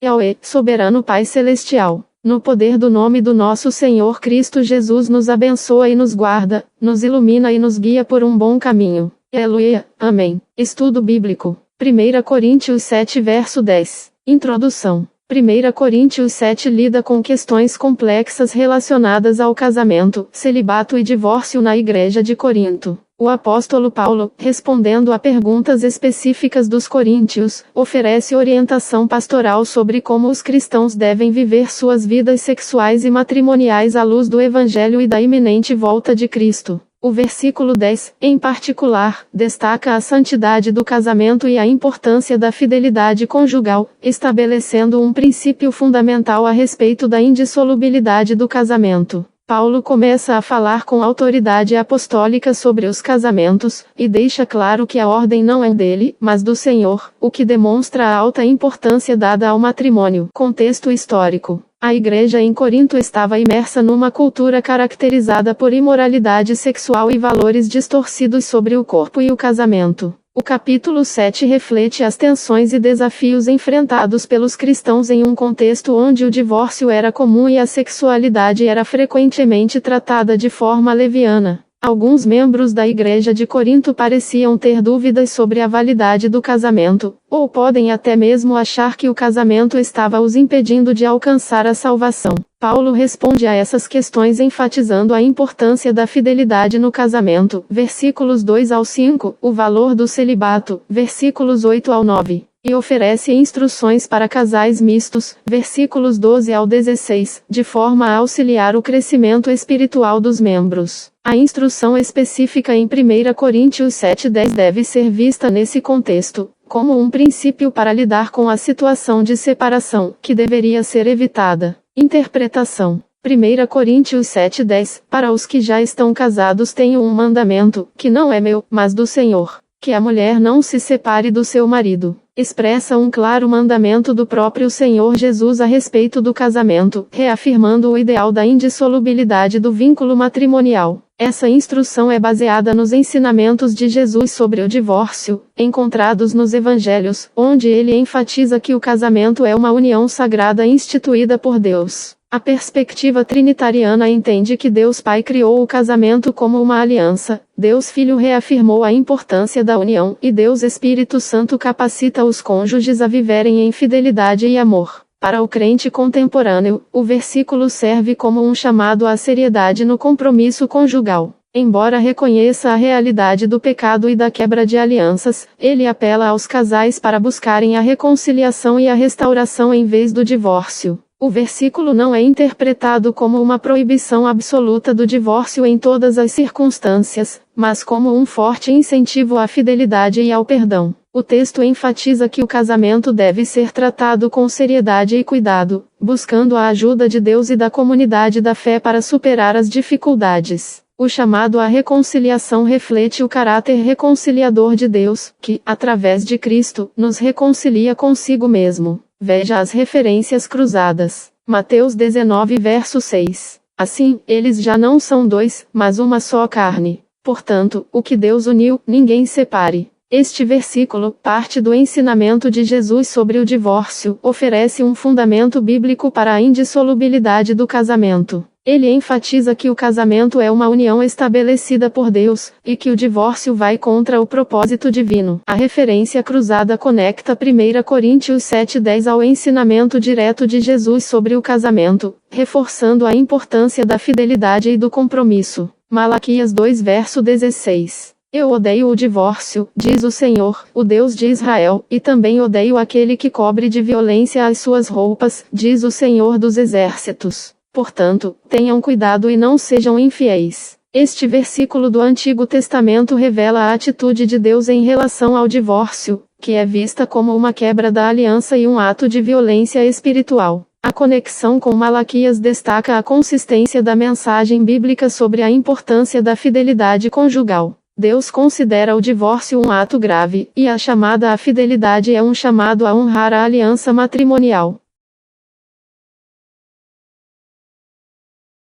Yahweh, soberano Pai Celestial, no poder do nome do nosso Senhor Cristo Jesus, nos abençoa e nos guarda, nos ilumina e nos guia por um bom caminho. Aleluia. Amém. Estudo Bíblico. 1 Coríntios 7 verso 10. Introdução. 1 Coríntios 7 lida com questões complexas relacionadas ao casamento, celibato e divórcio na Igreja de Corinto. O apóstolo Paulo, respondendo a perguntas específicas dos coríntios, oferece orientação pastoral sobre como os cristãos devem viver suas vidas sexuais e matrimoniais à luz do Evangelho e da iminente volta de Cristo. O versículo 10, em particular, destaca a santidade do casamento e a importância da fidelidade conjugal, estabelecendo um princípio fundamental a respeito da indissolubilidade do casamento. Paulo começa a falar com autoridade apostólica sobre os casamentos, e deixa claro que a ordem não é dele, mas do Senhor, o que demonstra a alta importância dada ao matrimônio. Contexto histórico. A igreja em Corinto estava imersa numa cultura caracterizada por imoralidade sexual e valores distorcidos sobre o corpo e o casamento. O capítulo 7 reflete as tensões e desafios enfrentados pelos cristãos em um contexto onde o divórcio era comum e a sexualidade era frequentemente tratada de forma leviana. Alguns membros da Igreja de Corinto pareciam ter dúvidas sobre a validade do casamento, ou podem até mesmo achar que o casamento estava os impedindo de alcançar a salvação. Paulo responde a essas questões enfatizando a importância da fidelidade no casamento, versículos 2 ao 5, o valor do celibato, versículos 8 ao 9. E oferece instruções para casais mistos, versículos 12 ao 16, de forma a auxiliar o crescimento espiritual dos membros. A instrução específica em 1 Coríntios 7:10 deve ser vista nesse contexto, como um princípio para lidar com a situação de separação, que deveria ser evitada. Interpretação. 1 Coríntios 7:10, para os que já estão casados tenho um mandamento, que não é meu, mas do Senhor, que a mulher não se separe do seu marido. Expressa um claro mandamento do próprio Senhor Jesus a respeito do casamento, reafirmando o ideal da indissolubilidade do vínculo matrimonial. Essa instrução é baseada nos ensinamentos de Jesus sobre o divórcio, encontrados nos Evangelhos, onde ele enfatiza que o casamento é uma união sagrada instituída por Deus. A perspectiva trinitariana entende que Deus Pai criou o casamento como uma aliança, Deus Filho reafirmou a importância da união, e Deus Espírito Santo capacita os cônjuges a viverem em fidelidade e amor. Para o crente contemporâneo, o versículo serve como um chamado à seriedade no compromisso conjugal. Embora reconheça a realidade do pecado e da quebra de alianças, ele apela aos casais para buscarem a reconciliação e a restauração em vez do divórcio. O versículo não é interpretado como uma proibição absoluta do divórcio em todas as circunstâncias, mas como um forte incentivo à fidelidade e ao perdão. O texto enfatiza que o casamento deve ser tratado com seriedade e cuidado, buscando a ajuda de Deus e da comunidade da fé para superar as dificuldades. O chamado à reconciliação reflete o caráter reconciliador de Deus, que, através de Cristo, nos reconcilia consigo mesmo. Veja as referências cruzadas. Mateus 19 verso 6. Assim, eles já não são dois, mas uma só carne. Portanto, o que Deus uniu, ninguém separe. Este versículo, parte do ensinamento de Jesus sobre o divórcio, oferece um fundamento bíblico para a indissolubilidade do casamento. Ele enfatiza que o casamento é uma união estabelecida por Deus, e que o divórcio vai contra o propósito divino. A referência cruzada conecta 1 Coríntios 7:10 ao ensinamento direto de Jesus sobre o casamento, reforçando a importância da fidelidade e do compromisso. Malaquias 2 verso 16. Eu odeio o divórcio, diz o Senhor, o Deus de Israel, e também odeio aquele que cobre de violência as suas roupas, diz o Senhor dos Exércitos. Portanto, tenham cuidado e não sejam infiéis. Este versículo do Antigo Testamento revela a atitude de Deus em relação ao divórcio, que é vista como uma quebra da aliança e um ato de violência espiritual. A conexão com Malaquias destaca a consistência da mensagem bíblica sobre a importância da fidelidade conjugal. Deus considera o divórcio um ato grave, e a chamada à fidelidade é um chamado a honrar a aliança matrimonial.